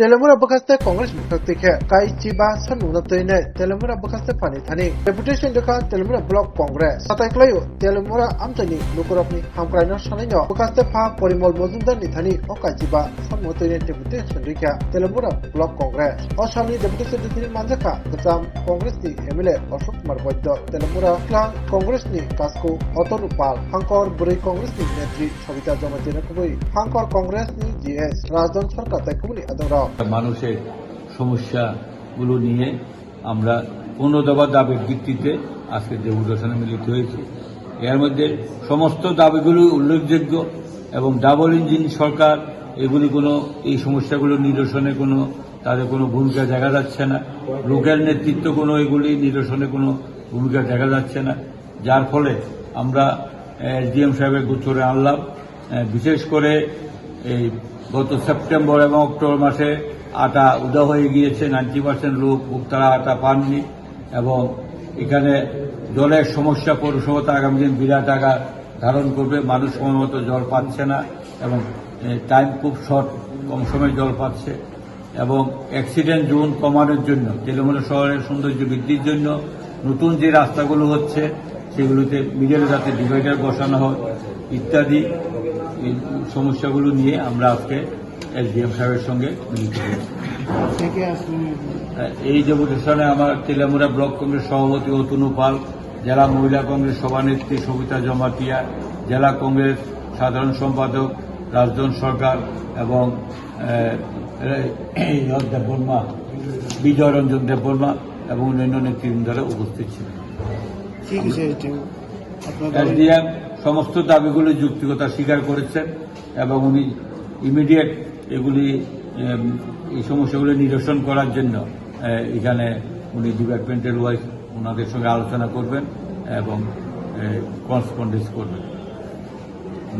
Telemura bakaste Congress mutaktikhe kai chiba sanuna toine Telemura bakaste pani thani reputation dekha Telemura block Congress sataiklayo Telemura amtani lukorapni hamkraino sanaino bakaste pha porimol mojumdar ni thani okai chiba sanuna toine reputation dekha Telemura block Congress osani deputation dithini manjaka gam Congress ni MLA Ashok Kumar Baidya Telemura klang Congress ni kasko otonupal hankor buri Congress ni netri Sabita Jamatina kubui hankor Congress ni GS Rajdon Sarkar taikubuni adora মানুষের সমস্যাগুলো নিয়ে আমরা 15 দফা দাবির ভিত্তিতে আজকে ডেপুটেশনে মিলিত হয়েছি। এর মধ্যে সমস্ত দাবিগুলো উল্লেখযোগ্য এবং ডাবল ইঞ্জিন সরকার এগুলি এই সমস্যাগুলো নিরসনে তাদের কোনো ভূমিকা দেখা যাচ্ছে না। লোকের নেতৃত্ব এগুলি নিরসনে কোনো ভূমিকা দেখা যাচ্ছে না, যার ফলে আমরা এসডিএম সাহেবের গোচরে আনলাম। বিশেষ করে এই গত সেপ্টেম্বর এবং অক্টোবর মাসে আটা উদা হয়ে গিয়েছে, 90% লোক ভোক্তারা আটা পাননি এবং এখানে জলের সমস্যা পৌরসভা আগামী দিন বিরাট আকার ধারণ করবে। মানুষ সময় মতো জল পাচ্ছে না এবং টাইম খুব শর্ট, কম সময়ে জল পাচ্ছে এবং অ্যাক্সিডেন্ট জোন কমানোর জন্য তেলেমুরা শহরের সৌন্দর্য বৃদ্ধির জন্য নতুন যে রাস্তাগুলো হচ্ছে সেগুলোতে মিডল যাতে ডিভাইডার বসানো হয় ইত্যাদি এই সমস্যাগুলো নিয়ে আমরা আজকে এসডিএম সাহেবের সঙ্গে মিলিত হয়েছি। এই ডেপুটেশনে আমার তেলেমুরা ব্লক কংগ্রেস সভাপতি অতনু পাল, জেলা মহিলা কংগ্রেস সভানেত্রী সবিতা জমাতিয়া, জেলা কংগ্রেস সাধারণ সম্পাদক রাজদন সরকার এবং দেববর্মা, বিজয় রঞ্জন দেববর্মা এবং অন্যান্য নেতৃবৃন্দরা উপস্থিত ছিলেন। এসডিএম সমস্ত দাবিগুলি যুক্তিকতা স্বীকার করেছেন এবং উনি ইমিডিয়েট এই সমস্যাগুলি নিরসন করার জন্য এখানে উনি ডিপার্টমেন্টের ওয়াইজ ওনাদের সঙ্গে আলোচনা করবেন এবং করেসপন্ডেন্স করবেন।